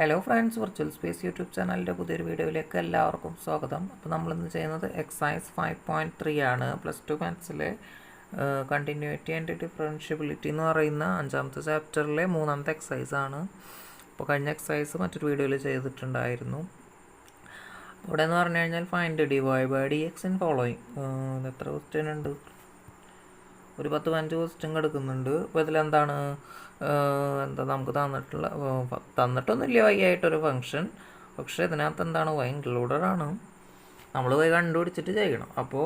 Hello friends, virtual space YouTube ചാനലിൻ്റെ പുതിയൊരു വീഡിയോയിലേക്ക് എല്ലാവർക്കും സ്വാഗതം. അപ്പോൾ നമ്മളിന്ന് ചെയ്യുന്നത് എക്സസൈസ് 5.3 ആണ്. +2 മാത്സിലെ കണ്ടിന്യൂറ്റി ആൻഡ് ഡിഫറൻഷ്യബിലിറ്റി എന്ന് പറയുന്ന 5ാമത്തെ ചാപ്റ്ററിലെ 3ാമത്തെ എക്സസൈസ് ആണ്. അപ്പോൾ കഴിഞ്ഞ എക്സസൈസ് മറ്റൊരു വീഡിയോയിൽ ചെയ്തിട്ടുണ്ടായിരുന്നു. ഇവിടെ എന്ന് പറഞ്ഞു കഴിഞ്ഞാൽ ഫൈൻഡ് dy/dx ഇൻ ഫോളോയിങ്. ഇത് എത്ര ക്വസ്റ്റ്യൻ ഉണ്ട്? ഒരു 10-15 ക്വസ്റ്റ്യൻ എടുക്കുന്നുണ്ട്. അപ്പോൾ ഇതിലെന്താണ് നമുക്ക് തന്നിട്ടൊന്നുമില്ല y ആയിട്ടൊരു ഫംഗ്ഷൻ. പക്ഷേ ഇതിനകത്ത് എന്താണ് y ഇൻക്ലൂഡഡ് ആണ്. നമ്മൾ y കണ്ടുപിടിച്ചിട്ട് ചെയ്യണം. അപ്പോൾ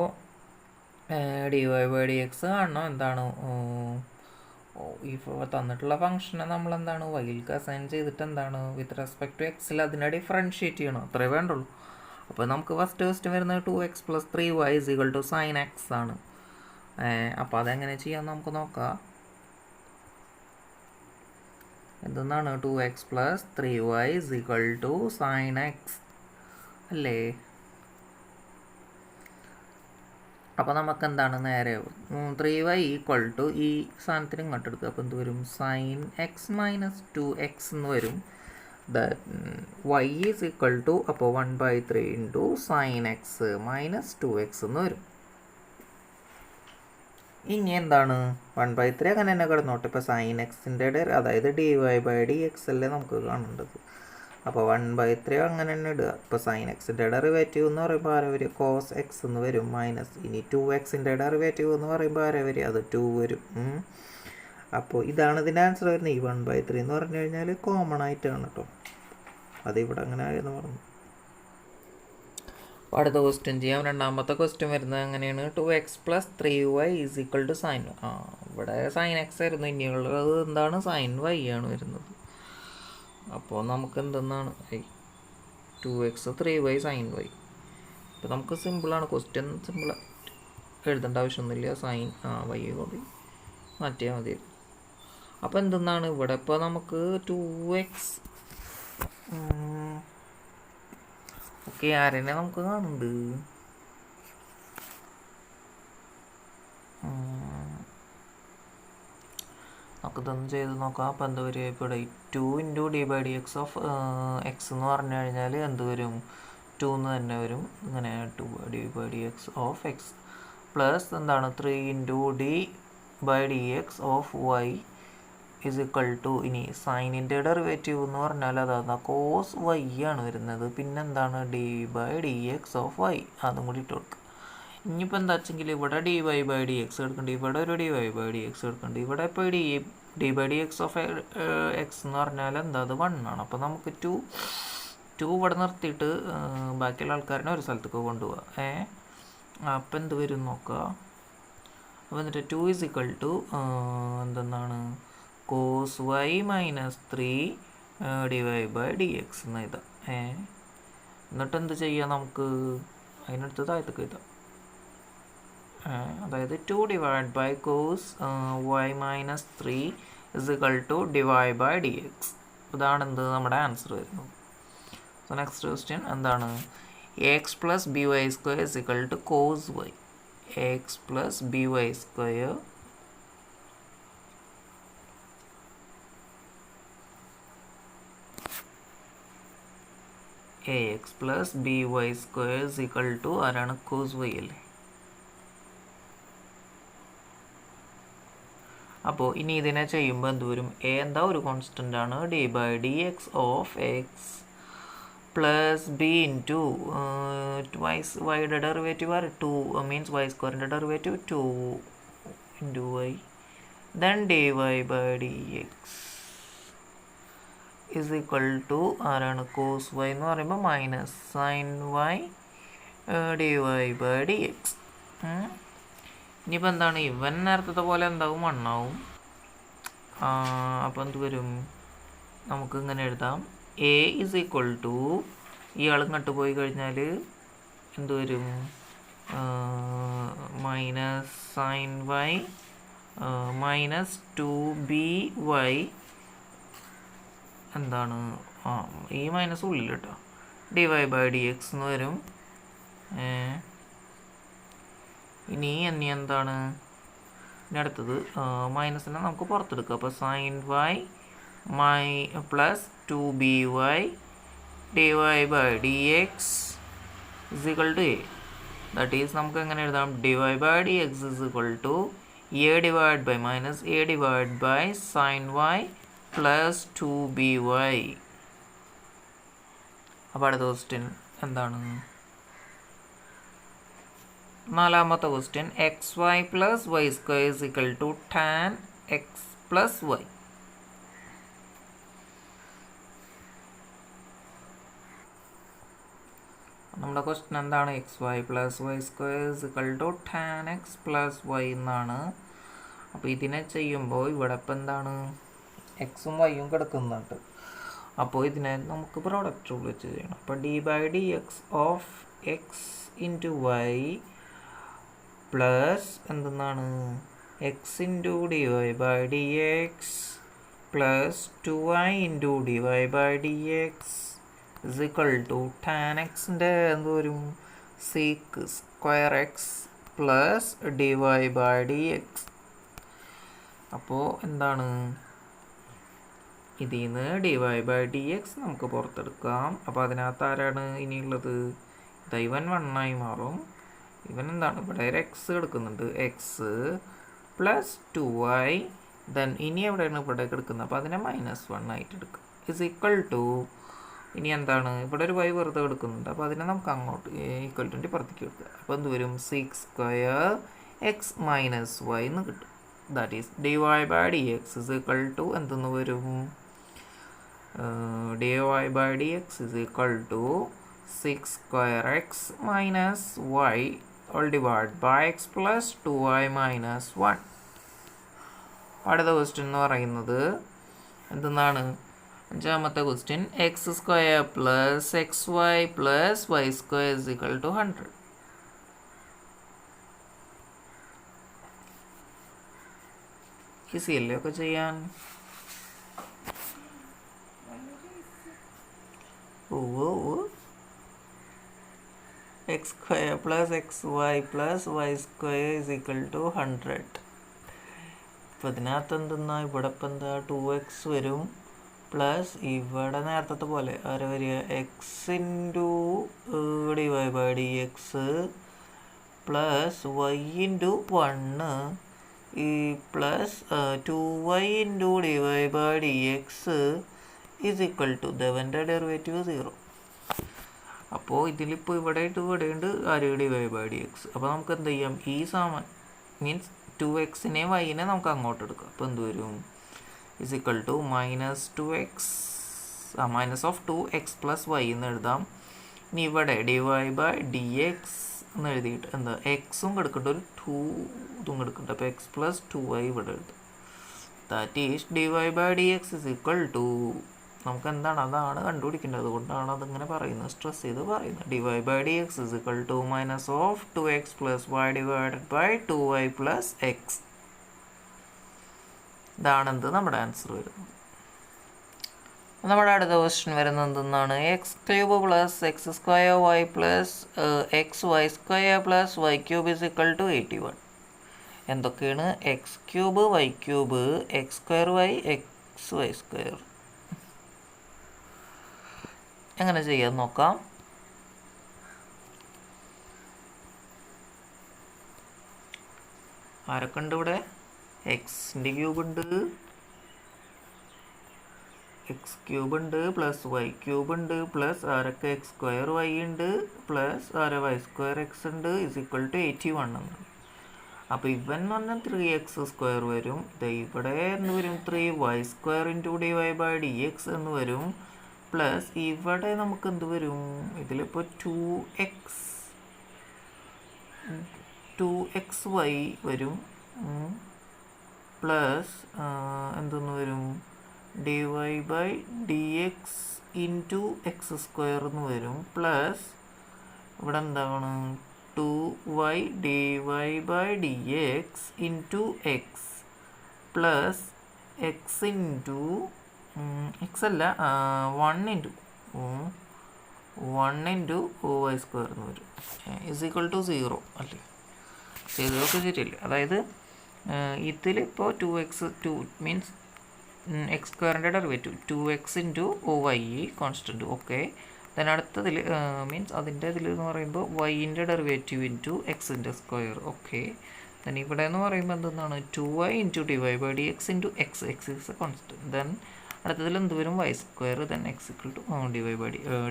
dy/dx കാണണം. എന്താണ് ഈ തന്നിട്ടുള്ള ഫംഗ്ഷനെ നമ്മളെന്താണ് വൈൽക്ക് അസൈൻ ചെയ്തിട്ട് എന്താണ് വിത്ത് റെസ്പെക്ട് ടു എക്സിൽ അതിനെ ഡിഫറൻഷ്യേറ്റ് ചെയ്യണം. അത്രേ വേണ്ടുള്ളൂ. അപ്പോൾ നമുക്ക് ഫസ്റ്റ് ക്വസ്റ്റ്യൻ വരുന്നത് 2x + 3y = sin x ആണ്. അപ്പോൾ അതെങ്ങനെ ചെയ്യാമെന്ന് നമുക്ക് നോക്കാം. എന്തെന്നാണ് 2x + 3y = sin x അല്ലേ? അപ്പോൾ നമുക്ക് എന്താണ് നേരെ 3y = ഈ സാധനത്തിന് ഇങ്ങോട്ട് എടുക്കുക. അപ്പോൾ എന്ത് വരും? sin x - 2x എന്ന് വരും. y = അപ്പോൾ 1/3 × sin x - 2x എന്ന് വരും. ഇനി എന്താണ് 1/3 അങ്ങനെ തന്നെ കിടന്നോട്ടെ. ഇപ്പോൾ sin x-ൻ്റെ അതായത് dy/dx അല്ലേ നമുക്ക് കാണേണ്ടത്. അപ്പോൾ 1/3 അങ്ങനെ തന്നെ ഇടുക. ഇപ്പോൾ sin x-ൻ്റെ ഡെറിവേറ്റീവ് എന്ന് പറയുമ്പോൾ ആരെ വരും? cos x എന്ന് വരും. ഇനി 2x-ൻ്റെ ഡെറിവേറ്റീവ് എന്ന് പറയുമ്പോൾ ആരെ വരും? അത് 2 വരും. അപ്പോൾ ഇതാണ് ഇതിൻ്റെ ആൻസർ വരുന്നത്. ഈ 1/3 എന്ന് പറഞ്ഞു കഴിഞ്ഞാൽ കോമൺ ആയിട്ടാണ് കേട്ടോ. അതിവിടെ അങ്ങനെ ആയെന്ന് പറഞ്ഞു. അടുത്ത ക്വസ്റ്റ്യൻ ചെയ്യാം. രണ്ടാമത്തെ ക്വസ്റ്റ്യൻ വരുന്നത് എങ്ങനെയാണ്? 2x + 3y = sin. ഇവിടെ sin x ആയിരുന്നു. ഇനിയുള്ളത് എന്താണ്? sin y ആണ് വരുന്നത്. അപ്പോൾ നമുക്ക് എന്തെന്നാണ് 2x 3y sin y. ഇപ്പോൾ നമുക്ക് സിമ്പിളാണ്. ക്വസ്റ്റ്യൻ സിമ്പിൾ എഴുതേണ്ട ആവശ്യമൊന്നുമില്ല. sin y കൂടി മാറ്റിയാൽ മതി. അപ്പോൾ എന്തെന്നാണ് ഇവിടെ ഇപ്പോൾ നമുക്ക് 2x ഓക്കെ ആരെന്നെ നമുക്ക് കാണുന്നുണ്ട്. നമുക്കിതൊന്നും ചെയ്ത് നോക്കാം. അപ്പോൾ എന്താ വരിക? ഇവിടെ 2 × d/dx ഓഫ് x എന്ന് പറഞ്ഞു കഴിഞ്ഞാൽ എന്ത് വരും? 2 എന്ന് തന്നെ വരും. ഇങ്ങനെ 2/d/dx ഓഫ് x പ്ലസ് എന്താണ് 3 × d/dx ഓഫ് y = ഇനി സൈനിൻ്റെ ഡെറിവേറ്റീവ് എന്ന് പറഞ്ഞാൽ അതാണ് cos y ആണ് വരുന്നത്. പിന്നെന്താണ് d/dx ഓഫ് y. അതും കൂടി ഇട്ട് കൊടുക്കുക. ഇനിയിപ്പോൾ എന്താ വെച്ചെങ്കിൽ ഇവിടെ dy/dx എടുക്കേണ്ടത്, ഇവിടെ ഒരു dy/dx എടുക്കേണ്ടത്. ഇവിടെ ഇപ്പോൾ d/dx ഓഫ് x എന്ന് പറഞ്ഞാൽ എന്താ? അത് 1 ആണ്. അപ്പോൾ നമുക്ക് 2 ഇവിടെ നിർത്തിയിട്ട് ബാക്കിയുള്ള ആൾക്കാരനെ ഒരു സ്ഥലത്തേക്ക് കൊണ്ടുപോകാം. അപ്പോൾ എന്ത് വരും നോക്കുക. അപ്പോൾ എന്നിട്ട് 2 = എന്തെന്നാണ് cos y - 3 dy/dx എന്ന് എഴുതാം. എന്നിട്ട് എന്ത് ചെയ്യാം? നമുക്ക് അതിനടുത്ത് താഴത്തേക്ക് എഴുതാം. അതായത് 2 / cos y - 3 = dy/dx. ഇതാണ് എന്ത് നമ്മുടെ ആൻസർ വരുന്നത്. സോ നെക്സ്റ്റ് ക്വസ്റ്റ്യൻ എന്താണ്? ax + by² = cos y. ax + by² ax + by² ആരാണ്? cos y അല്ലേ? അപ്പോൾ ഇനി ഇതിനെ ചെയ്യുമ്പോൾ എന്ത് വരും? എന്താ ഒരു കോൺസ്റ്റൻ്റ് ആണ്. d/dx of x plus b into വൈയുടെ ഡെറിവേറ്റീവ് ആര്? 2 means y² derivative 2 × y then dy/dx ആരാണ്? cos y എന്ന് പറയുമ്പോൾ മൈനസ് sin y dy/dx. ഇനിയിപ്പോൾ എന്താണ്? ഇവൻ നേരത്തെ പോലെ എന്താവും? 1 ആവും. അപ്പോൾ എന്ത് വരും? നമുക്ക് ഇങ്ങനെ എഴുതാം. a = ഇയാൾ ഇങ്ങോട്ട് പോയി കഴിഞ്ഞാൽ എന്ത് വരും? മൈനസ് sin y - 2by എന്താണ്? ഈ മൈനസ് ഉള്ളിൽ കേട്ടോ. dy/dx എന്ന് വരും. ഇനി എന്താണ്? ഇനി അടുത്തത് മൈനസിനെ നമുക്ക് പുറത്തെടുക്കാം. അപ്പോൾ sin y plus 2by dy by dx is equal to a. That is നമുക്ക് എങ്ങനെ എഴുതാം? dy by dx is equal to a divided by minus a divided by sin y plus 2by. അപ്പോൾ അടുത്ത ക്വസ്റ്റ്യൻ എന്താണ്? നാലാമത്തെ question xy plus y square is equal to tan x plus y. നമ്മുടെ question എന്താണ്? xy plus y square is equal to tan x plus y എന്നാണ്. അപ്പോൾ ഇതിനെ ചെയ്യുമ്പോൾ ഇവിടെ ഇപ്പം എന്താണ്? എക്സും വൈയും കിടക്കുന്നുണ്ട്. അപ്പോൾ ഇതിനെ നമുക്ക് പ്രോഡക്റ്റ് റൂൾ വെച്ച് ചെയ്യണം. അപ്പോൾ d by d x of x into y plus എന്തെന്നാണ്? X into d y by d x plus 2y into d y by d x is equal to tan xൻ്റെ എന്ത് വരും? Sec square x plus d y by d x. അപ്പോൾ എന്താണ്? ഇതിൽ നിന്ന് d y by d x നമുക്ക് പുറത്തെടുക്കാം. അപ്പോൾ അതിനകത്ത് ആരാണ് ഇനിയുള്ളത്? ഇവൻ 1 ആയി മാറും. ഇവൻ എന്താണ്? ഇവിടെ ഒരു എക്സ് കിടക്കുന്നുണ്ട്, എക്സ് പ്ലസ് 2y. ദെൻ ഇനി എവിടെയാണ് ഇവിടെ കിടക്കുന്നത്? അപ്പോൾ അതിനെ -1 ആയിട്ട് എടുക്കുക. ഇസ് ഈക്വൽ ടു ഇനി എന്താണ്? ഇവിടെ ഒരു y വെറുതെ എടുക്കുന്നുണ്ട്. അപ്പോൾ അതിനെ നമുക്ക് അങ്ങോട്ട് ഈക്വൽ ടു പുറത്തേക്ക് എടുക്കുക. അപ്പോൾ എന്ത് വരും? 6 സ്ക്വയർ എക്സ് മൈനസ് വൈ എന്ന് കിട്ടും. That is d y by d x is equal to എന്തെന്ന് വരും? D y by d x is equal to 6 square x minus y all divide by x plus 2y minus 1. അടുത്ത question എന്ന് പറയുന്നത് എന്തെന്നാണ്? അഞ്ചാമത്തെ question x square plus x y plus y square is equal to 100. Easy അല്ലേ ഒക്കെ ചെയ്യാൻ? X square plus x y plus y square is equal to 100. ഇപ്പം ഇതിനകത്ത് എന്തെന്നാ? ഇവിടെ ഇപ്പം എന്താ? 2x വരും പ്ലസ് ഇവിടെ നേരത്തെ പോലെ ആരെ വരിക? X into d y by d x plus y into 1 ഈ plus 2y into d y by d x is equal to ദവൻ്റെ ഡെറിവേറ്റീവ് 0. അപ്പോൾ ഇതിലിപ്പോൾ ഇവിടെ ഉണ്ട് ആര്? D y by d x. അപ്പോൾ നമുക്ക് എന്ത് ചെയ്യാം? ഈ മീൻസ് 2xനെ വൈനെ നമുക്ക് അങ്ങോട്ട് എടുക്കാം. അപ്പോൾ എന്ത് വരും? is equal to minus 2x minus of 2x plus y എന്ന് എഴുതാം. ഇനി ഇവിടെ dy by dx എന്ന് എഴുതിയിട്ട് എന്താ? എക്സും കിടക്കണ്ട, ഒരു 2 ഇതും കിടക്കണ്ട. അപ്പോൾ x plus 2y ഇവിടെ എഴുതും. That is dy by dx is equal to നമുക്ക് എന്താണ്? അതാണ് കണ്ടുപിടിക്കേണ്ടത്. അതുകൊണ്ടാണ് അതിങ്ങനെ പറയുന്നത്, സ്ട്രെസ് ചെയ്ത് പറയുന്നത്. dy by dx is equal to minus of 2x plus y divided by 2y plus x. ഇതാണെന്ത് നമ്മുടെ ആൻസർ വരുന്നത്. നമ്മുടെ അടുത്ത ക്വസ്റ്റ്യൻ വരുന്നത് എന്തെന്നാണ്? X cube plus x square y plus x y square plus y cube is equal to 81. എന്തൊക്കെയാണ്? X cube, y cube, x square y, x y square. എങ്ങനെ ചെയ്യാൻ നോക്കാം. ആരൊക്കെ ഉണ്ട് ഇവിടെ? എക്സിൻ്റെ ക്യൂബ് ഉണ്ട്, എക്സ് ക്യൂബ് ഉണ്ട്, പ്ലസ് വൈ ക്യൂബ് ഉണ്ട്, പ്ലസ് ആരൊക്കെ എക്സ് സ്ക്വയർ വൈ ഉണ്ട്, പ്ലസ് ആരെ വൈ സ്ക്വയർ എക്സ് ഉണ്ട്, ഇസ് ഈക്വൽ ടു 81 എന്ന്. അപ്പോൾ ഇവൻ എന്ന് പറഞ്ഞാൽ 3x സ്ക്വയർ വരും. ഇവിടെ എന്ന് വരും 3y square into d y by d x എന്ന് വരും. പ്ലസ് ഇവിടെ നമുക്ക് എന്ത് വരും? ഇതിലിപ്പോൾ 2xy വരും. പ്ലസ് എന്തെന്ന് വരും? D y by d x into x square എന്ന് വരും. പ്ലസ് ഇവിടെ എന്താണ്? 2y dy by dx into x plus x into x അല്ല 1 ഇൻറ്റു വൈ സ്ക്വയർ എന്ന് വരും. ഇസ് ഈക്വൽ ടു 0 അല്ലേ? ചെയ്തതൊക്കെ ശരിയല്ലേ? അതായത് ഇതിലിപ്പോൾ 2x മീൻസ് എക്സ് സ്ക്വയറിൻ്റെ derivative 2x into y constant. Okay. Then അടുത്തതിൽ മീൻസ് അതിൻ്റെ ഇതിൽ എന്ന് പറയുമ്പോൾ വൈൻ്റെ ഡെറിവേറ്റീവ് ഇൻറ്റു എക്സിൻ്റെ സ്ക്വയർ. ഓക്കെ. ദെൻ ഇവിടെ എന്ന് പറയുമ്പോൾ എന്തെന്നാണ് 2y into dydx into x is a constant. Then അടുത്തതിൽ എന്ത് വരും y square. Then x equal to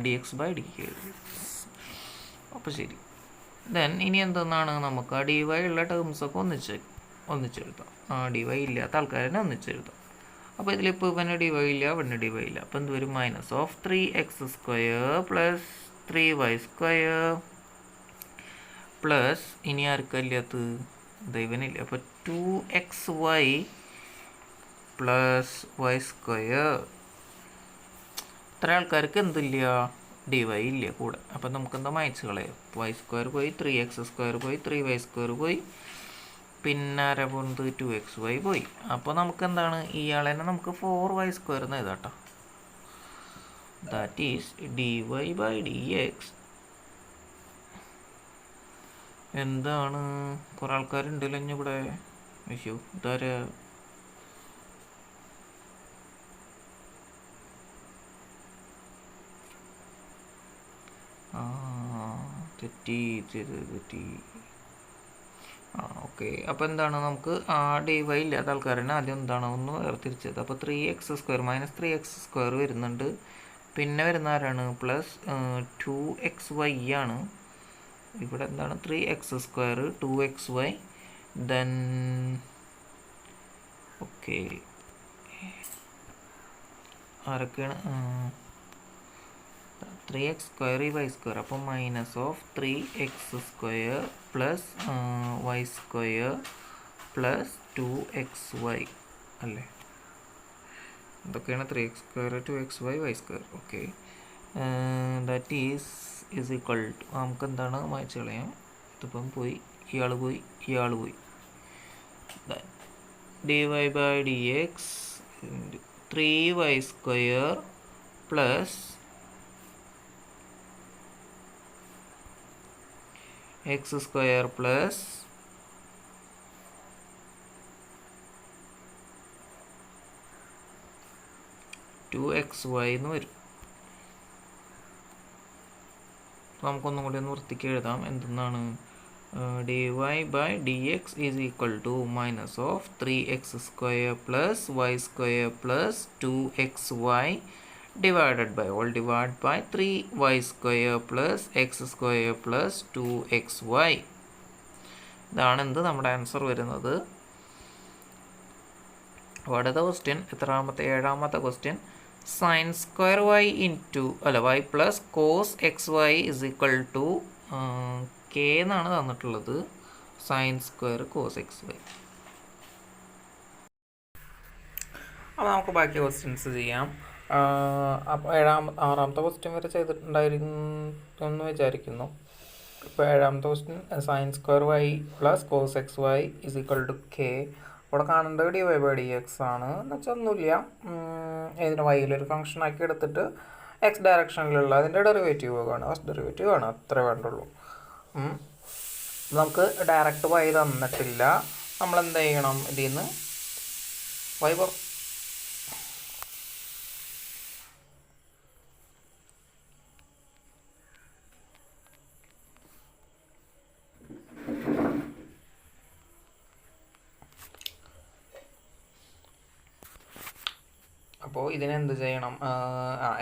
dx/dk. അപ്പോൾ ശരി. ദെൻ ഇനി എന്തെന്നാണ് നമുക്ക് ആ dy ഉള്ള ടേംസൊക്കെ ഒന്നിച്ചെഴുതാം. dy ഇല്ലാത്ത ആൾക്കാരെ ഒന്നിച്ചെഴുതാം. അപ്പോൾ ഇതിലിപ്പോൾ ഇവന് dy ഇല്ല, ഇവന് dy ഇല്ല. അപ്പോൾ എന്ത് വരും -3x² പ്ലസ് 3y² പ്ലസ് ഇനി ആർക്കല്ലാത്ത ഇവനില്ല. അപ്പോൾ 2xy പ്ലസ് y². ഇത്ര ആൾക്കാർക്ക് എന്തില്ല dy ഇല്ല കൂടെ. അപ്പം നമുക്ക് എന്താ മായ്ച്ച് കളയാം. y² പോയി, 3x² പോയി, 3y² പോയി, പിന്നെ ആരാ പോകുന്നത് 2xy പോയി. അപ്പോൾ നമുക്ക് എന്താണ് ഇയാളെ നമുക്ക് 4y² എന്ന് എഴുതാം കേട്ടോ. ദാറ്റ് ഈസ് dy/dx എന്താണ്. കുറേ ആൾക്കാരുണ്ടല്ലോ ഇനി ഇവിടെ. അയ്യോ ഇതാരാ തെറ്റി. ഓക്കെ. അപ്പോൾ എന്താണ് നമുക്ക് ആ dy ഇല്ലാത്ത ആൾക്കാരനെ ആദ്യം എന്താണ് ഒന്ന് വേർതിരിച്ചത്. അപ്പോൾ 3x² -3x² വരുന്നുണ്ട്. പിന്നെ വരുന്ന ആരാണ് പ്ലസ് 2xy ആണ്. ഇവിടെ എന്താണ് 3x², 2xy. ദെൻ ഓക്കെ ആരൊക്കെയാണ് 3x² y². അപ്പോൾ -3x² plus y² plus 2xy അല്ലേ. ഇതൊക്കെയാണ് 3x² 2xy y². Okay. That is equal to നമുക്ക് എന്താണ് മായ്ച്ച് കളയാം. ഇതിപ്പം പോയി, ഇയാൾ പോയി, ഇയാൾ പോയി. dy/dx 3y² plus x² plus 2xy എന്ന് വരും. നമുക്കൊന്നും കൂടി ഒന്ന് വൃത്തിക്ക് എഴുതാം. എന്തെന്നാണ് dy/dx is equal to -3x² plus y² plus 2xy divided by 3y² plus x² plus 2xy. ഇതാണ് എന്ത് നമ്മുടെ ആൻസർ വരുന്നത്. അടുത്ത ക്വസ്റ്റ്യൻ എത്രാമത്തെ? 7ാമത്തെ question. sin² y plus cos xy is equal to k എന്നാണ് തന്നിട്ടുള്ളത്. sin² cos xy. അപ്പോൾ നമുക്ക് ബാക്കി ക്വസ്റ്റ്യൻസ് ചെയ്യാം. അപ്പോൾ 6ാമത്തെ ക്വസ്റ്റ്യൻ വരെ ചെയ്തിട്ടുണ്ടായിരുന്നു വിചാരിക്കുന്നു. ഇപ്പോൾ 7ാമത്തെ question sin² y plus cos xy is equal to k. അവിടെ കാണേണ്ടത് dy/dx ആണ്. എന്ന് വെച്ചാൽ ഒന്നുമില്ല, ഇതിന് വൈയിലൊരു ഫംഗ്ഷൻ ആക്കി എടുത്തിട്ട് എക്സ് ഡയറക്ഷനിലുള്ള അതിൻ്റെ ഡെറിവേറ്റീവ് ആണ്, ഫസ്റ്റ് ഡെറിവേറ്റീവ് ആണ്, അത്രേ വേണ്ടുള്ളൂ. നമുക്ക് ഡയറക്റ്റ് വൈ തന്നിട്ടില്ല. നമ്മളെന്ത് ചെയ്യണം, ഇതിൽ നിന്ന് വൈ അപ്പോൾ ഇതിനെന്ത് ചെയ്യണം,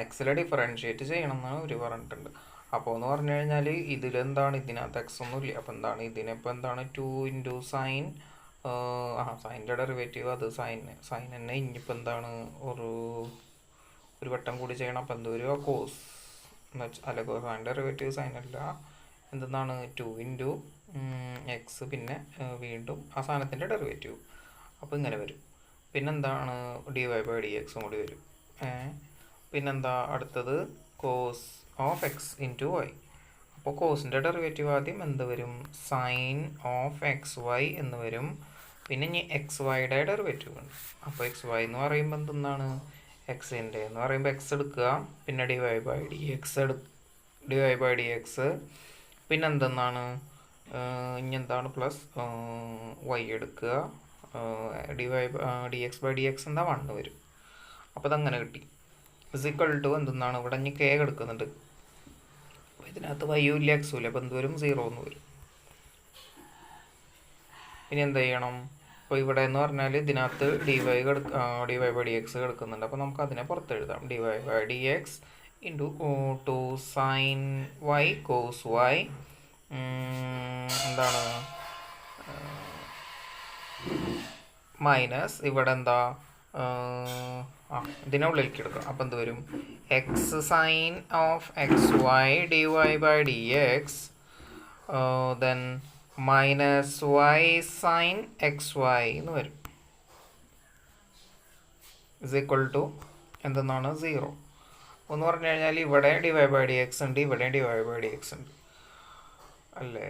എക്സിലെ ഡിഫറൻഷ്യേറ്റ് ചെയ്യണം എന്നാണ് ഇവർ പറഞ്ഞിട്ടുണ്ട്. അപ്പോൾ എന്ന് പറഞ്ഞു കഴിഞ്ഞാൽ ഇതിലെന്താണ്, ഇതിനകത്ത് എക്സ് ഒന്നുമില്ല. അപ്പോൾ എന്താണ് ഇതിനിപ്പോൾ എന്താണ് 2 ഇൻറ്റു സൈൻ, സൈൻ്റെ ഡെറിവേറ്റീവ് അത് സൈൻ തന്നെ. ഇനിയിപ്പോൾ എന്താണ് ഒരു വട്ടം കൂടി ചെയ്യണം. അപ്പോൾ എന്ത് വരിക, കോസ് എന്ന് വെച്ചാൽ അല്ല, സൈൻ ഡെറിവേറ്റീവ് സൈൻ അല്ല, എന്താണ് 2 ഇൻറ്റു എക്സ്, പിന്നെ വീണ്ടും ആ സാധനത്തിൻ്റെ ഡെറിവേറ്റീവ്. അപ്പോൾ ഇങ്ങനെ വരും. പിന്നെന്താണ് dy/dx കൂടി വരും. പിന്നെന്താ അടുത്തത് cos of x into y. അപ്പോൾ കോസിൻ്റെ ഡെറിവേറ്റീവ് ആദ്യം എന്ത് വരും, സൈൻ ഓഫ് എക്സ് വൈ എന്ന് വരും. പിന്നെ ഇനി എക്സ് വൈയുടെ ഡെറിവേറ്റീവ് ഉണ്ട്. അപ്പോൾ എക്സ് വൈ എന്ന് പറയുമ്പോൾ എന്തെന്നാണ്, എക്സിൻ്റെ എന്ന് പറയുമ്പോൾ എക്സ് എടുക്കുക, പിന്നെ dy/dx പിന്നെ എന്തെന്നാണ് ഇനി എന്താണ് പ്ലസ് വൈ എടുക്കുക, dx/dx എന്താ 1 വരും. അപ്പോൾ അതങ്ങനെ കിട്ടി. = എന്തെന്നാണ് ഇവിടെ ഇനി കെ കിടക്കുന്നുണ്ട്. അപ്പോൾ ഇതിനകത്ത് വൈയും ഇല്ല എക്സും ഇല്ല. അപ്പോൾ എന്ത് വരും? 0 എന്ന് വരും. ഇനി എന്ത് ചെയ്യണം? അപ്പോൾ ഇവിടെ എന്ന് പറഞ്ഞാൽ ഇതിനകത്ത് dy/dx കിടക്കുന്നുണ്ട്. അപ്പോൾ നമുക്ക് അതിനെ പുറത്തെഴുതാം. dy/dx into 2 sin y cos y എന്താണ് മൈനസ് ഇവിടെ എന്താ ഇതിനെ ഉള്ളിലേക്ക് എടുക്കാം. അപ്പോൾ എന്ത് വരും? X sine of x y dy/dx then minus y sine x y എന്ന് വരും. = എന്തെന്നാണ്? 0 എന്ന് പറഞ്ഞു കഴിഞ്ഞാൽ ഇവിടെ dy/dx ഉണ്ട്, ഇവിടെ dy/dx ഉണ്ട് അല്ലേ?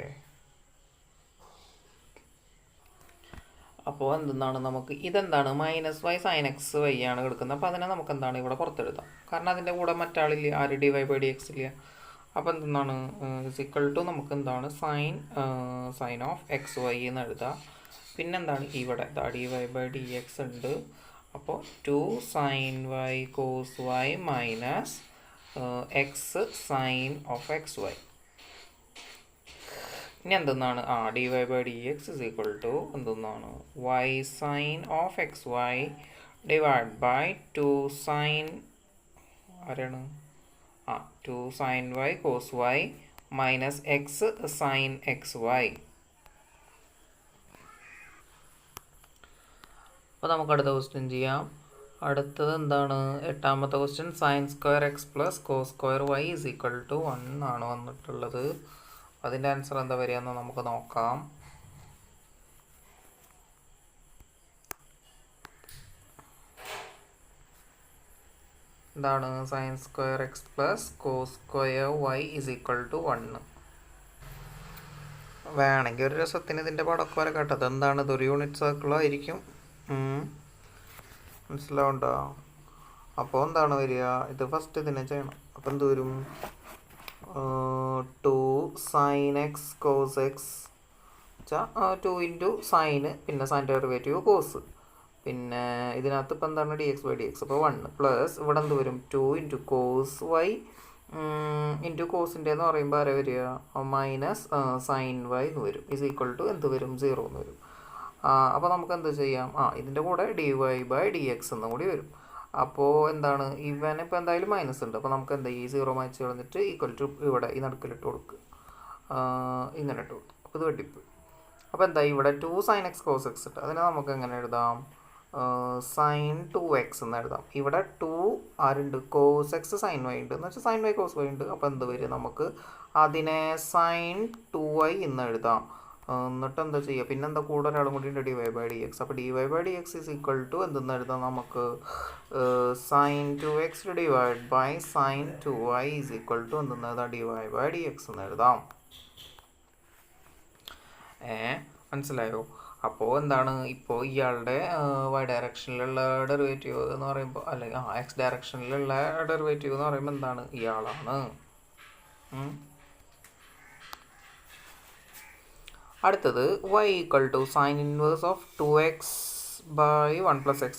അപ്പോൾ എന്തെന്നാണ് നമുക്ക് ഇതെന്താണ്? -y sin x y ആണ് കിടക്കുന്നത്. അപ്പോൾ അതിനെ നമുക്ക് എന്താണ് ഇവിടെ പുറത്തെഴുതാം. കാരണം അതിൻ്റെ കൂടെ മറ്റാളില്ല, ആര് dy/dx ഇല്ല. അപ്പോൾ എന്തെന്നാണ്? = നമുക്ക് എന്താണ്? സൈൻ ഓഫ് എക്സ് വൈ എന്ന് എഴുതാം. പിന്നെന്താണ്? ഇവിടെ dy/dx ഉണ്ട്. അപ്പോൾ 2 sin y cos y minus x sine of x y. ഇനി എന്തെന്നാണ്? dy/dx എന്തെന്നാണ്? y sine of x y divide by 2 sine ആരാണ് 2 sin y cos y minus x sine x y. അപ്പോൾ നമുക്ക് അടുത്ത ക്വസ്റ്റ്യൻ ചെയ്യാം. അടുത്തത് എന്താണ്? 8ാമത്തെ question sin² x + cos² y = 1 ആണ് വന്നിട്ടുള്ളത്. അതിൻ്റെ ആൻസർ എന്താ വരികയെന്ന് നമുക്ക് നോക്കാം. എന്താണ്? sin² x + cos² y = 1. വേണമെങ്കിൽ ഒരു രസത്തിന് ഇതിൻ്റെ പടമൊക്കെ വരെ കേട്ടത്. എന്താണ്? ഇതൊരു യൂണിറ്റ് സർക്കിളായിരിക്കും. മനസ്സിലാവുണ്ടോ? അപ്പോൾ എന്താണ് വരിക? ഇത് ഫസ്റ്റ് ഇതിനെ ചെയ്യണം. അപ്പോൾ എന്ത് വരും? 2 sin x cos x 2 into sine, പിന്നെ സൈൻ ഡെറിവേറ്റീവ് കോസ്, പിന്നെ ഇതിനകത്ത് ഇപ്പം എന്താണ്? dx/dx. അപ്പോൾ 1 പ്ലസ് ഇവിടെ എന്ത് വരും? 2 ഇൻറ്റു കോസ് വൈ ഇൻറ്റു കോസിൻ്റെ എന്ന് പറയുമ്പോൾ ആരെ വരിക? മൈനസ് സൈൻ വൈ എന്ന് വരും. = എന്ത് വരും? 0 എന്ന് വരും. അപ്പോൾ നമുക്ക് എന്ത് ചെയ്യാം? ഇതിൻ്റെ കൂടെ dy/dx എന്നും കൂടി വരും. അപ്പോൾ എന്താണ്? ഇവനിപ്പോൾ എന്തായാലും മൈനസ് ഉണ്ട്. അപ്പോൾ നമുക്ക് എന്താ? ഈ 0 മാച്ച് കളഞ്ഞിട്ട് = ഇവിടെ ഈ നടുക്കിലിട്ട് കൊടുക്കുക. ഇങ്ങനെ ഇട്ട് കൊടുക്കും. അപ്പോൾ ഇത് വെട്ടിപ്പോയി. അപ്പോൾ എന്താ? ഇവിടെ 2 sin x cos x ഇട്ട് അതിനെ നമുക്ക് എങ്ങനെ എഴുതാം? sin 2x എന്ന് എഴുതാം. ഇവിടെ 2 ആരുണ്ട്? cos x sin y ഉണ്ട് എന്ന് വെച്ചാൽ sin y cos y ഉണ്ട്. അപ്പോൾ എന്ത് വരും? നമുക്ക് അതിനെ sin 2y എന്ന് എഴുതാം. എന്നിട്ട് എന്താ ചെയ്യുക? പിന്നെ എന്താ? കൂടെ ഒരാളും കൂടി ഉണ്ട്, dy/dx. അപ്പോൾ dy/dx = എന്തെന്ന് എഴുതാം? നമുക്ക് sin 2x divide by sin 2y = എന്തെന്ന് എഴുതാം? dy/dx എന്ന് എഴുതാം. മനസ്സിലായോ? അപ്പോൾ എന്താണ്? ഇപ്പോൾ ഇയാളുടെ y ഡയറക്ഷനിലുള്ള ഡെറിവേറ്റീവ് എന്ന് പറയുമ്പോൾ, അല്ലെങ്കിൽ x ഡയറക്ഷനിലുള്ള ഡെറിവേറ്റീവ് എന്ന് പറയുമ്പോൾ എന്താണ്? ഇയാളാണ്. അടുത്തത് y = sin inverse of 2x by 1 + x².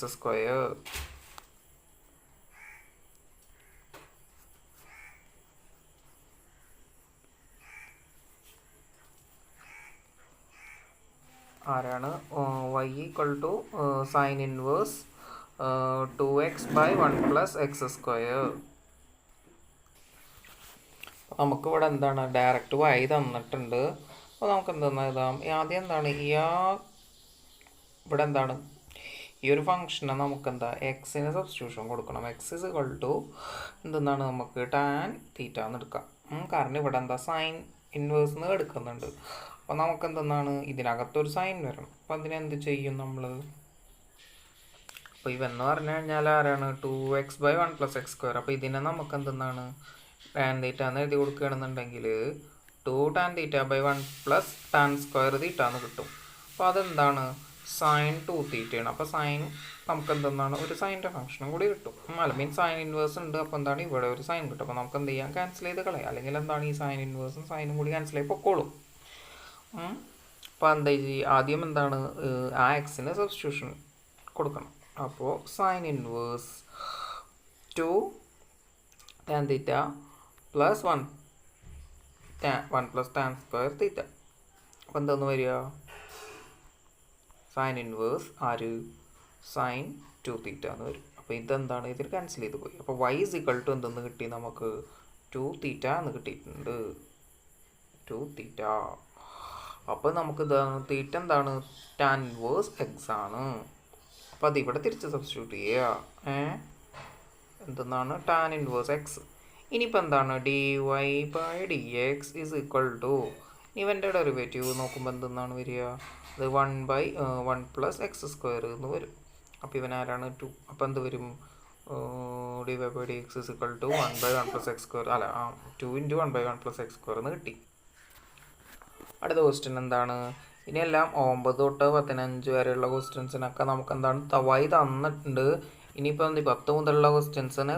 ആരാണ്? y = sin inverse 2x by 1 + x². നമുക്കിവിടെ എന്താണ്? ഡയറക്റ്റ് y തന്നിട്ടുണ്ട്. അപ്പോൾ നമുക്ക് എന്തെന്ന് എഴുതാം? ആദ്യം എന്താണ്? ഇവിടെ എന്താണ്? ഈ ഒരു ഫംഗ്ഷനെ നമുക്ക് എന്താ? എക്സിന് സബ്സ്റ്റിറ്റ്യൂഷൻ കൊടുക്കണം. x എന്തെന്നാണ്? നമുക്ക് tan θ എന്ന് എടുക്കാം. കാരണം ഇവിടെ എന്താ? സൈൻ ഇൻവേഴ്സ് എന്ന് എടുക്കുന്നുണ്ട്. അപ്പോൾ നമുക്ക് എന്തെന്നാണ്? ഇതിനകത്തൊരു സൈൻ വരണം. അപ്പോൾ അതിനെന്ത് ചെയ്യും നമ്മൾ? അപ്പോൾ ഇവന്ന് പറഞ്ഞു കഴിഞ്ഞാൽ ആരാണ്? 2x/1 + x². അപ്പോൾ ഇതിനെ നമുക്ക് എന്തെന്നാണ്? tan θ എന്ന് എഴുതി കൊടുക്കുകയാണെന്നുണ്ടെങ്കിൽ 2 tan θ/1 + tan² θ എന്ന് കിട്ടും. അപ്പോൾ അതെന്താണ്? sin 2θ ആണ്. അപ്പോൾ സൈൻ നമുക്ക് എന്തെന്നാണ്? ഒരു സൈൻ്റെ ഫംഗ്ഷനും കൂടി കിട്ടും. മീൻസ് സൈൻ ഇൻവേഴ്സ് ഉണ്ട്. അപ്പോൾ എന്താണ്? ഇവിടെ ഒരു സൈൻ കിട്ടും. അപ്പോൾ നമുക്ക് എന്ത് ചെയ്യാം? ക്യാൻസൽ ചെയ്ത് കളയാം. അല്ലെങ്കിൽ എന്താണ്? ഈ സൈൻ ഇൻവേഴ്സും സൈനും കൂടി ക്യാൻസൽ ആയി പൊക്കോളും. അപ്പോൾ എന്താ? ആദ്യം എന്താണ്? ആ എക്സിന് സബ്സ്റ്റിറ്റ്യൂഷൻ കൊടുക്കണം. അപ്പോൾ sine inverse 2 tan theta plus 1 plus tan square theta. അപ്പോൾ എന്താന്ന് വരിക? സൈൻ ഇൻവേഴ്സ് ആര് സൈൻ 2 തീറ്റ എന്ന് വരും. അപ്പോൾ ഇതെന്താണ്? ഇതിൽ ക്യാൻസൽ ചെയ്ത് പോയി. അപ്പോൾ y ഇസ് ഈക്വൽ ടു എന്തെന്ന് കിട്ടി നമുക്ക്? 2 തീറ്റ എന്ന് കിട്ടിയിട്ടുണ്ട്. 2 തീറ്റ. അപ്പോൾ നമുക്ക് തീറ്റ എന്താണ്? ടാൻ ഇൻവേഴ്സ് എക്സ് ആണ്. അപ്പോൾ അത് ഇവിടെ തിരിച്ച് സബ്സ്റ്റിറ്റ്യൂട്ട് ചെയ്യുക. എന്തെന്നാണ്? Tan inverse x. ഇനിയിപ്പോൾ എന്താണ്? D y by d x is equal to, ഇവൻ്റെ ഡെറിവേറ്റീവ് നോക്കുമ്പോൾ എന്തെന്നാണ് വരിക? അത് 1 പ്ലസ് എക്സ് സ്ക്വയർ എന്ന് വരും. അപ്പോൾ ഇവൻ ആരാണ്? 2. അപ്പോൾ എന്ത് വരും? D y by d x is equal to 1/1 plus x square. അല്ല 2 × 1/1 പ്ലസ് എക്സ് സ്ക്വയർ എന്ന് കിട്ടി. അടുത്ത ക്വസ്റ്റ്യൻ എന്താണ്? ഇനിയെല്ലാം 9 തൊട്ട് 15 വരെയുള്ള ക്വസ്റ്റ്യൻസിനൊക്കെ നമുക്ക് എന്താണ് y തന്നിട്ടുണ്ട്. ഇനിയിപ്പോൾ 10 മുതലുള്ള ക്വസ്റ്റ്യൻസിന്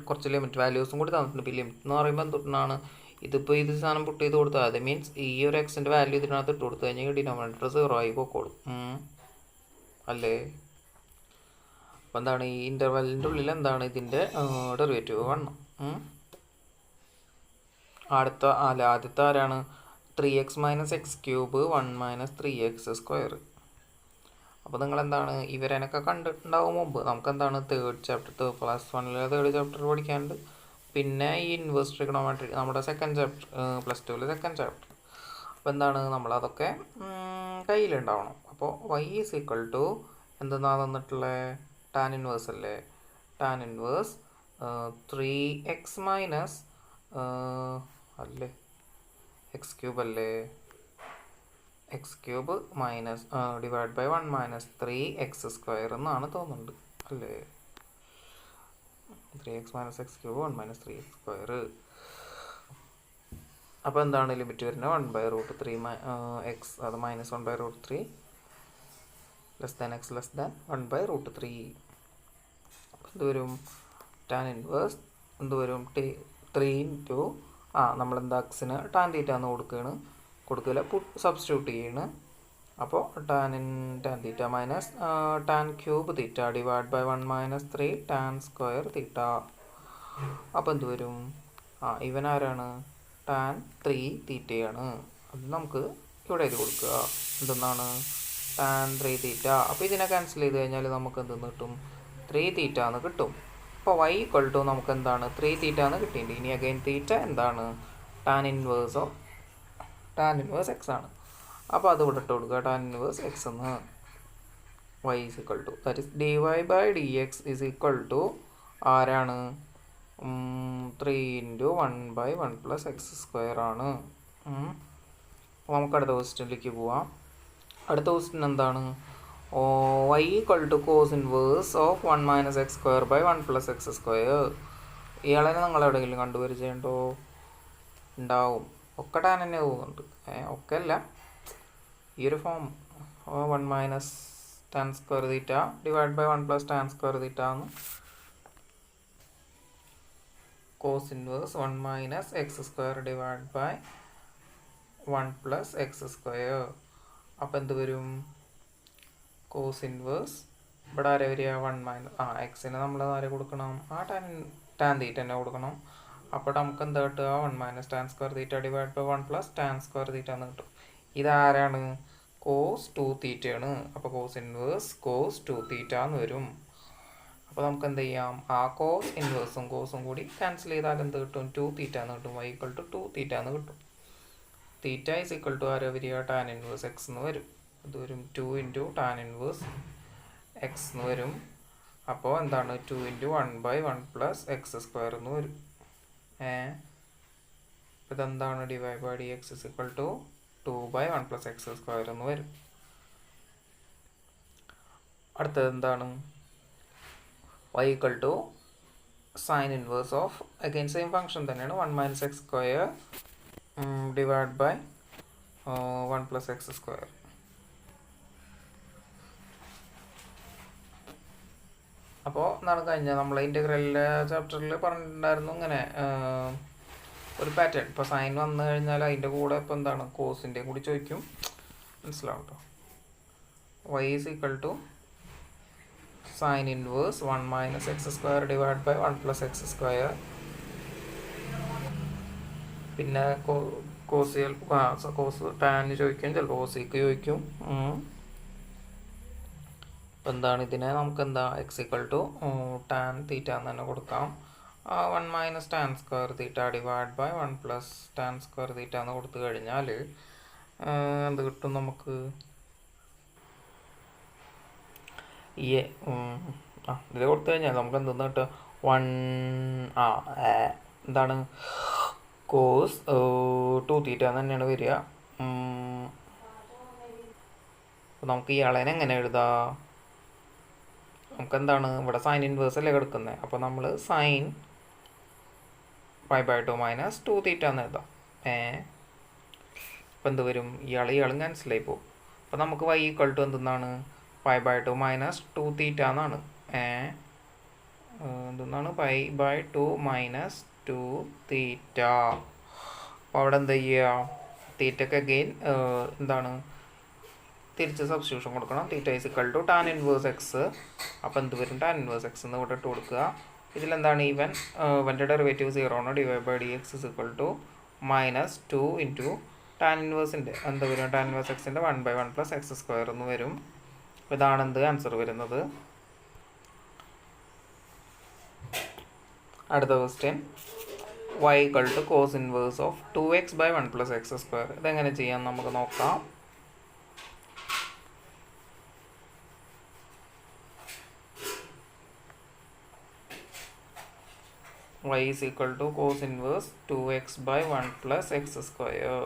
കുറച്ച് ലിമിറ്റ് വാല്യൂസും കൂടി തന്നിട്ടുണ്ട്. ഇപ്പോൾ ലിമിറ്റ് എന്ന് പറയുമ്പോൾ എന്തുകൊണ്ടാണ്? ഇതിപ്പോൾ ഇത് സാധനം പുട്ട് ചെയ്ത് കൊടുത്താൽ അത് മീൻസ് ഈ ഒരു എക്സിൻ്റെ വാല്യൂ ഇതിനകത്ത് ഇട്ട് കൊടുത്തു കഴിഞ്ഞാൽ ഡിനോമിനേറ്റർ 0 ആയി പോക്കോളും അല്ലേ? അപ്പോൾ എന്താണ് ഈ ഇൻ്റർവെല്ലിൻ്റെ ഉള്ളിൽ എന്താണ് ഇതിൻ്റെ ഡെറിവേറ്റീവ് കാണണം. ആദ്യത്തെ ആരാണ്? 3x - x³ 1 - 3x square. അപ്പോൾ നിങ്ങളെന്താണ് ഇവരനൊക്കെ കണ്ടിട്ടുണ്ടാവും മുമ്പ്. നമുക്കെന്താണ് തേർഡ് ചാപ്റ്റർ +1 തേർഡ് ചാപ്റ്റർ പഠിക്കാനുണ്ട്. പിന്നെ ഈ ഇൻവേഴ്സ് ട്രിഗണോമെട്രി നമ്മുടെ സെക്കൻഡ് ചാപ്റ്റർ +2 സെക്കൻഡ് ചാപ്റ്റർ. അപ്പോൾ എന്താണ് നമ്മളതൊക്കെ കയ്യിലുണ്ടാവണം. അപ്പോൾ y ഇസ് ഈക്വൽ ടു എന്തെന്നാണ് തന്നിട്ടുള്ളത്? ടാൻ ഇൻവേഴ്സ് അല്ലേ? ടാൻ ഇൻവേഴ്സ് 3x മൈനസ് അല്ലേ x³ അല്ലേ? x³ minus divide by 1 - 3x square എന്നാണ് തോന്നുന്നുണ്ട് അല്ലേ? 3x - x³ 1 - 3x square. അപ്പോൾ എന്താണ് ലിമിറ്റ് വരുന്നത്? 1/√3 x അത് -1/√3 x ലെസ് ദാൻ 1/√3. അപ്പോൾ എന്ത് വരും? ടാൻ ഇൻവേഴ്സ് എന്ത് വരും? 3 ഇൻറ്റു നമ്മളെന്താ എക്സിന് ടാൻ തീറ്റ എന്ന് കൊടുക്കില്ല സബ്സ്റ്റിറ്റ്യൂട്ട് ചെയ്യണ്. അപ്പോൾ tan theta minus tan cube theta divide by 1 - 3 tan square theta. അപ്പോൾ എന്ത് വരും? ഇവൻ ആരാണ്? ടാൻ 3 തീറ്റയാണ്. അത് നമുക്ക് ഇവിടെ എഴുതി കൊടുക്കുക. എന്തെന്നാണ്? ടാൻ 3 തീറ്റ. അപ്പോൾ ഇതിനെ ക്യാൻസൽ ചെയ്ത് കഴിഞ്ഞാൽ നമുക്ക് എന്തെന്ന് കിട്ടും? 3 തീറ്റ എന്ന് കിട്ടും. അപ്പോൾ y ഈക്വൽ ടു നമുക്ക് എന്താണ്? 3 തീറ്റ എന്ന് കിട്ടിയിട്ടുണ്ട്. ഇനി അഗൈൻ തീറ്റ എന്താണ്? ടാൻ ഇൻവേഴ്സ് എക്സ് ആണ്. അപ്പോൾ അത് ഇവിടെ ഇട്ട് കൊടുക്കുക. ടാൻ ഇൻവേഴ്സ് എക്സ് എന്ന് y is equal to that is d y by d x is equal to ആരാണ്? 3 × 1/1 പ്ലസ് എക്സ് സ്ക്വയർ ആണ്. അപ്പോൾ നമുക്ക് അടുത്ത ക്വസ്റ്റ്യനിലേക്ക് പോവാം. അടുത്ത ക്വസ്റ്റ്യൻ എന്താണ്? y equal to cos inverse of 1 - x² by 1 plus x square. ഇയാളെ നിങ്ങൾ എവിടെയെങ്കിലും കണ്ടുപരിചയമുണ്ടോ? ഉണ്ടാവും. ഒക്കെ ടാൻ തന്നെ പോകുന്നുണ്ട്. ഒക്കെ അല്ല, ഈ ഒരു form 1 - tan square theta divide by 1 plus tan square theta എന്ന് cos inverse 1 - x² divide by 1 plus x square. അപ്പോൾ എന്ത് വരും? കോസ് ഇൻവേഴ്സ് ഇവിടെ ആരെ വരിക? 1 - എക്സിന് നമ്മൾ ആരെ കൊടുക്കണം? ടാൻ തീറ്റ തന്നെ കൊടുക്കണം. അപ്പോൾ നമുക്ക് എന്താ കിട്ടുക? 1 - tan square theta divide by 1 plus tan square theta എന്ന് കിട്ടും. ഇതാരാണ്? കോസ് 2 തീറ്റയാണ്. അപ്പോൾ കോസ് ഇൻവേഴ്സ് കോസ് 2 തീറ്റ എന്ന് വരും. അപ്പോൾ നമുക്ക് എന്ത് ചെയ്യാം? ആ കോസ് ഇൻവേഴ്സും കോസും കൂടി ക്യാൻസൽ ചെയ്താൽ എന്ത് കിട്ടും? 2 തീറ്റ എന്ന് കിട്ടും. y ഈക്വൽ ടു 2 തീറ്റ എന്ന് കിട്ടും. തീറ്റ ഈസ് ഈക്വൽ ടു ആരോ വരിക? ടാൻ ഇൻവേഴ്സ് എക്സ് എന്ന് വരും. ഇത് വരും 2 × ടാൻ ഇൻവേഴ്സ് എക്സ് എന്ന് വരും. അപ്പോൾ എന്താണ്? 2 × 1/1 പ്ലസ് എക്സ് സ്ക്വയർ എന്ന് വരും. ഇതെന്താണ്? D y by d x is equal to 2/1 plus x square എന്ന് വരും. അടുത്തത് എന്താണ്? y equal to sine inverse of again same function തന്നെയാണ് 1 - x² divide by 1 plus x square. അപ്പോൾ എന്താണ് കഴിഞ്ഞ നമ്മളെ ഇൻ്റഗ്രലിൻ്റെ ചാപ്റ്ററിൽ പറഞ്ഞിട്ടുണ്ടായിരുന്നു ഇങ്ങനെ ഒരു പാറ്റേൺ. ഇപ്പോൾ സൈൻ വന്നു കഴിഞ്ഞാൽ അതിൻ്റെ കൂടെ ഇപ്പോൾ എന്താണ്? കോസിൻ്റെയും കൂടി ചോദിക്കും. മനസ്സിലാവും കേട്ടോ. y is equal to sine inverse 1 minus x square divide by 1 plus x square. പിന്നെ കോസ് ടാൻ ചോദിക്കും, ചിലപ്പോൾ കോസിക്ക് ചോദിക്കും. അപ്പോൾ എന്താണ് ഇതിനെ നമുക്ക് എന്താ x equal to tan theta എന്ന് തന്നെ കൊടുക്കാം. 1 minus tan square theta divide by 1 plus tan square theta എന്ന് കൊടുത്തു കഴിഞ്ഞാൽ എന്ത് കിട്ടും നമുക്ക്? ഇത് കൊടുത്തു കഴിഞ്ഞാൽ നമുക്ക് എന്തെന്ന് കിട്ടുക? എന്താണ് കോസ് 2 തീറ്റ എന്ന് തന്നെയാണ് വരിക. അപ്പോൾ നമുക്ക് ഇയാളേനെ എങ്ങനെ എഴുതാം? നമുക്ക് എന്താണ് ഇവിടെ സൈൻ ഇൻവേഴ്സ് അല്ലേ കിടക്കുന്നത്, അപ്പോൾ നമ്മൾ സൈൻ π/2 മൈനസ് 2 തീറ്റ എന്ന് എഴുതാം. അപ്പോൾ എന്ത് വരും? ഇയാളും ക്യാൻസലായി പോകും. അപ്പോൾ നമുക്ക് y ഈക്വൽ ടു എന്തെന്നാണ്? π/2 മൈനസ് 2 തീറ്റ എന്നാണ്. എന്തെന്നാണ്? π/2 മൈനസ് 2 തീറ്റ. അപ്പോൾ അവിടെ എന്താ ചെയ്യുക? തീറ്റക്ക് അഗെയിൻ എന്താണ് തിരിച്ച് സബ്സ്റ്റിറ്റ്യൂഷൻ കൊടുക്കണം. Theta is equal to tan inverse x. അപ്പോൾ എന്ത് വരും? ടാൻ ഇൻവേഴ്സ് എക്സ് എന്ന് ഇവിടെ ഇട്ട് കൊടുക്കുക. ഇതിലെന്താണ് ഇവൻ്റെ ഡെറിവേറ്റീവ് 0 ആണ്. Divide by d x is equal to minus 2 into tan ഇൻവേഴ്സിൻ്റെ എന്താ വരും? ടാൻ ഇൻവേഴ്സ് എക്സിൻ്റെ 1/1 പ്ലസ് എക്സ് സ്ക്വയർ എന്ന് വരും. ഇതാണ് എന്ത് ആൻസർ വരുന്നത്. അടുത്ത question, y equal to cos inverse of 2x by 1 plus x square. ഇതെങ്ങനെ ചെയ്യാം നമുക്ക് നോക്കാം. y is equal to cos inverse 2x by 1 plus x square.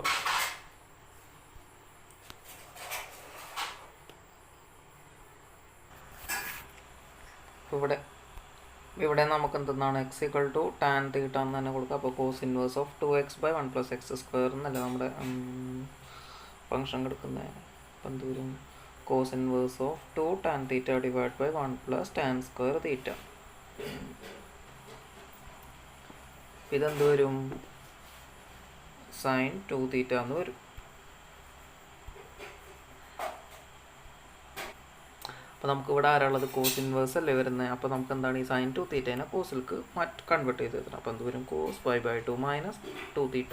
ഇവിടെ നമുക്ക് എന്താണ് x equal to tan theta എന്ന് തന്നെ കൊടുക്കുക. അപ്പോൾ cos inverse of 2x by 1 plus x square എന്നല്ല നമ്മുടെ ഫംഗ്ഷൻ കിടക്കുന്നത്. അപ്പം എന്ത് വരും? Cos inverse of 2 tan theta divide by 1 plus tan square theta. ഇതെന്ത് വരും? സൈൻ 2 തീറ്റ എന്ന് വരും. അപ്പോൾ നമുക്ക് ഇവിടെ ആരാളുള്ളത്? കോസ് ഇൻവേഴ്സ് അല്ലേ വരുന്നത്. അപ്പോൾ നമുക്ക് എന്താണ് ഈ സൈൻ 2 തീറ്റേനെ കോസിലേക്ക് കൺവേർട്ട് ചെയ്ത് തരണം. അപ്പോൾ എന്ത് വരും? കോസ് π/2 മൈനസ് 2 തീറ്റ.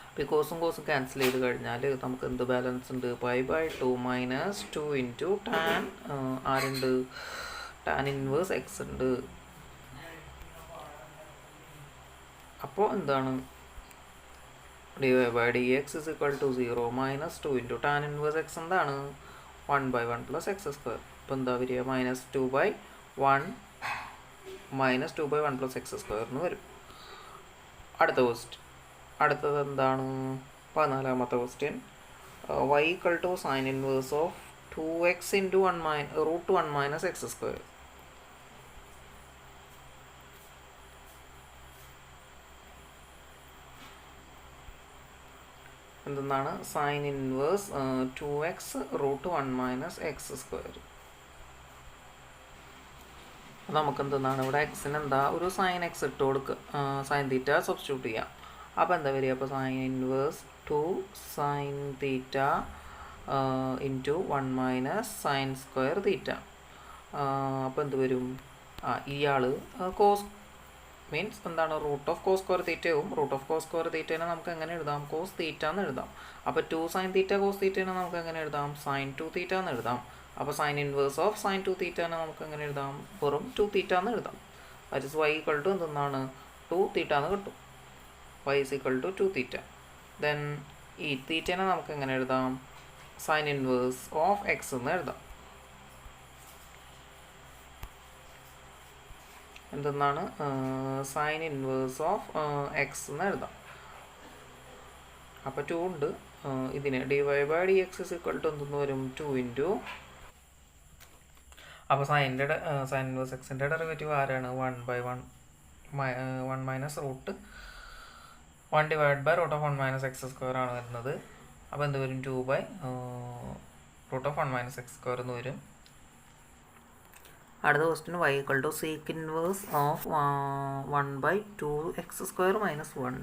അപ്പോൾ ഈ കോസും ക്യാൻസൽ ചെയ്ത് കഴിഞ്ഞാൽ നമുക്ക് എന്ത് ബാലൻസ് ഉണ്ട്? π/2 മൈനസ് 2 ഇൻറ്റു ടാൻ ആരുണ്ട്? ടാൻ ഇൻവേഴ്സ് എക്സ് ഉണ്ട്. അപ്പോൾ എന്താണ്? Divide by d x is equal to 0 minus 2 into tan inverse x എന്താണ്? 1/1 പ്ലസ് എക്സ് സ്ക്വയർ. അപ്പോൾ എന്താ വരിക? -2/1 മൈനസ് 2/1 പ്ലസ് എക്സ് സ്ക്വയർ എന്ന് വരും. അടുത്തത് എന്താണ്? 14ാമത്തെ question, y equal to sine inverse of 2x into √1 minus x square. എന്തെന്നാണ്? Sine inverse 2x √1 minus x square. നമുക്ക് എന്തെന്നാണ് ഇവിടെ എക്സിന് എന്താ ഒരു സൈൻ എക്സ് ഇട്ട് കൊടുക്കുക, സൈൻ തീറ്റ സബ്സ്റ്റിറ്റ്യൂട്ട് ചെയ്യാം. അപ്പോൾ എന്താ വരിക? അപ്പോൾ sine inverse 2 sine theta into 1 minus sine square theta. അപ്പോൾ എന്ത് വരും? ഇയാൾ കോസ് മീൻസ് എന്താണ്? റൂട്ട് ഓഫ് കോസ് സ്ക്വയർ തീറ്റയും റൂട്ട് ഓഫ് കോസ് സ്ക്വയർ തീറ്റേനെ നമുക്ക് എങ്ങനെ എഴുതാം? കോസ് തീറ്റ എന്ന് എഴുതാം. അപ്പോൾ 2 സൈൻ തീറ്റ കോസ് തീറ്റേനെ നമുക്ക് എങ്ങനെ എഴുതാം? സൈൻ 2 തീറ്റ എന്ന് എഴുതാം. അപ്പോൾ സൈൻ ഇൻവേഴ്സ് ഓഫ് സൈൻ 2 തീറ്റേനെ നമുക്ക് എങ്ങനെ എഴുതാം? വെറും 2 തീറ്റ എന്ന് എഴുതാം. That is y equal to എന്തെന്നാണ്? 2 തീറ്റ എന്ന് കിട്ടും. y is equal to 2 theta. Then ഈ തീറ്റേനെ നമുക്ക് എങ്ങനെ എഴുതാം? സൈൻ ഇൻവേഴ്സ് ഓഫ് എക്സ് എന്ന് എഴുതാം. എന്തെന്നാണ്? സൈൻ ഇൻവേഴ്സ് ഓഫ് എക്സ് എന്ന് എഴുതാം. അപ്പോൾ 2 ഉണ്ട്. ഇതിന് divide by d x is equal to എന്തെന്ന് വരും? 2 ഇൻറ്റു. അപ്പോൾ സൈൻ ഇൻവേഴ്സ് എക്സിൻ്റെ ഡെറിവേറ്റീവ് ആരാണ്? 1/1 minus root 1 divide by root of 1 minus x square ആണ് വരുന്നത്. അപ്പോൾ എന്ത് വരും? 2/റൂട്ട് ഓഫ് 1 മൈനസ് എക്സ് സ്ക്വയർ എന്ന് വരും. അടുത്ത question, y equal to sec inverse of 1/2 x square minus 1.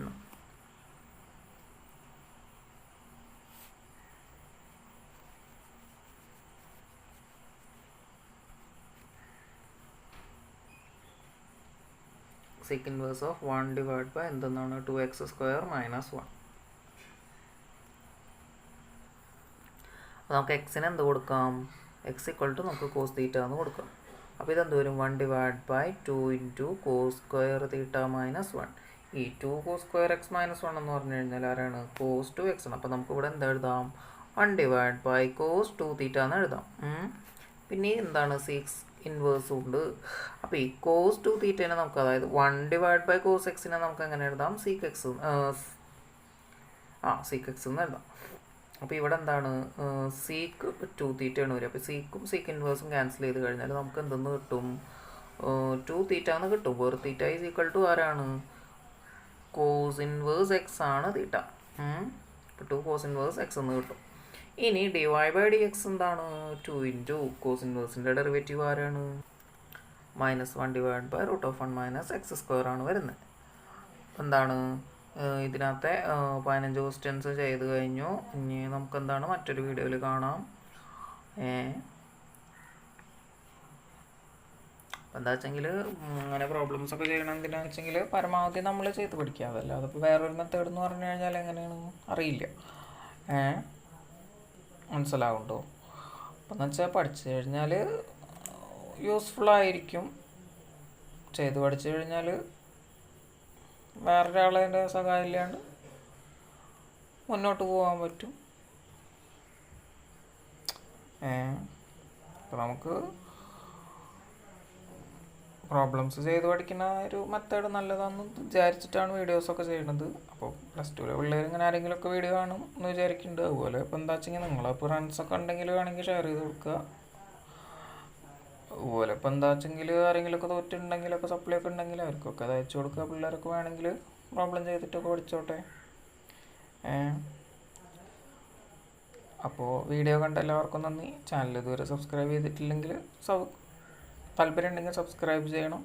Sec inverse of 1 divide by എന്തെന്നാണ് 2x² മൈനസ് 1. അപ്പോൾ നമുക്ക് എക്സിന് എന്ത് കൊടുക്കാം? എക്സ് ഈക്വൽ ടു നമുക്ക് കോസ് തീറ്റ എന്ന് കൊടുക്കാം. അപ്പോൾ ഇതെന്ത് വരും? 1 divide by 2 into cos square theta minus 1. ഈ 2 കോസ് സ്ക്വയർ എക്സ് മൈനസ് 1 എന്ന് പറഞ്ഞു കഴിഞ്ഞാൽ ആരാണ്? കോസ് 2x ആണ്. അപ്പോൾ നമുക്ക് ഇവിടെ എന്താ എഴുതാം? 1 ഡിവൈഡ് ബൈ കോസ് 2 തീറ്റ എന്ന് എഴുതാം. പിന്നെ എന്താണ്? സീക്സ് ഇൻവേഴ്സും ഉണ്ട്. അപ്പോൾ ഈ കോസ് 2 തീറ്റേനെ നമുക്ക്, അതായത് 1 ഡിവൈഡ് ബൈ കോസ് എക്സിനെ നമുക്ക് എങ്ങനെ എഴുതാം? സീക്ക് എക്സ് എന്ന് എഴുതാം. അപ്പോൾ ഇവിടെ എന്താണ്? സീക്ക് 2 തീറ്റയാണ് വരിക. അപ്പോൾ സീക്കും സീക്ക് ഇൻവേഴ്സും ക്യാൻസൽ ചെയ്ത് കഴിഞ്ഞാൽ നമുക്ക് എന്തെന്ന് കിട്ടും? 2 തീറ്റ എന്ന് കിട്ടും. Where theta is equal to ആരാണ്? കോസ് ഇൻവേഴ്സ് എക്സ് ആണ് തീറ്റ. അപ്പോൾ 2 കോസ് ഇൻവേഴ്സ് എക്സ് എന്ന് കിട്ടും. ഇനി d y by d x എന്താണ്? 2 ഇൻറ്റു കോസ് ഇൻവേഴ്സിൻ്റെ ഡെറിവേറ്റീവ് ആരാണ്? -1 ഡിവൈഡ് ബൈ √1 മൈനസ് x² ആണ് വരുന്നത്. എന്താണ് ഇതിനകത്തെ 15 ക്വസ്റ്റ്യൻസ് ചെയ്ത് കഴിഞ്ഞു. ഇനി നമുക്ക് എന്താണ് മറ്റൊരു വീഡിയോയിൽ കാണാം. എന്താ വെച്ചെങ്കിൽ അങ്ങനെ പ്രോബ്ലംസ് ഒക്കെ ചെയ്യണം. എന്തിനാണെന്ന് വെച്ചെങ്കിൽ പരമാവധി നമ്മൾ ചെയ്ത് പഠിക്കുക. അതല്ല അതിപ്പോൾ വേറൊരു മെത്തേഡ് എന്ന് പറഞ്ഞു കഴിഞ്ഞാൽ എങ്ങനെയാണ് അറിയില്ല. മനസ്സിലാവുണ്ടോ? അപ്പം എന്ന് വെച്ചാൽ പഠിച്ചു കഴിഞ്ഞാൽ യൂസ്ഫുള്ളായിരിക്കും. ചെയ്ത് പഠിച്ചു കഴിഞ്ഞാൽ വേറൊരാളതിൻ്റെ സഹായം ഇല്ലാണ്ട് മുന്നോട്ട് പോകാൻ പറ്റും. അപ്പോൾ നമുക്ക് പ്രോബ്ലംസ് ചെയ്ത് പഠിക്കുന്ന ഒരു മെത്തേഡ് നല്ലതാണെന്ന് വിചാരിച്ചിട്ടാണ് വീഡിയോസൊക്കെ ചെയ്യുന്നത്. അപ്പോൾ +2 പിള്ളേർ ഇങ്ങനെ ആരെങ്കിലുമൊക്കെ വീഡിയോ കാണും എന്ന് വിചാരിക്കുന്നുണ്ട്. അതുപോലെ ഇപ്പോൾ എന്താ വെച്ചെങ്കിൽ നിങ്ങളപ്പോൾ ഫ്രണ്ട്സൊക്കെ ഉണ്ടെങ്കിൽ വേണമെങ്കിൽ ഷെയർ ചെയ്ത് കൊടുക്കുക. അതുപോലെ ഇപ്പോൾ എന്താ വെച്ചെങ്കിൽ ആരെങ്കിലുമൊക്കെ തോറ്റുണ്ടെങ്കിലൊക്കെ സപ്ലൈ ഒക്കെ ഉണ്ടെങ്കിൽ അവർക്കൊക്കെ അത് അയച്ചു കൊടുക്കുക. പിള്ളേരൊക്കെ വേണമെങ്കിൽ പ്രോബ്ലം ചെയ്തിട്ടൊക്കെ പഠിച്ചോട്ടെ. അപ്പോൾ വീഡിയോ കണ്ട എല്ലാവർക്കും നന്ദി. ചാനൽ ഇതുവരെ സബ്സ്ക്രൈബ് ചെയ്തിട്ടില്ലെങ്കിൽ താല്പര്യം ഉണ്ടെങ്കിൽ സബ്സ്ക്രൈബ് ചെയ്യണം.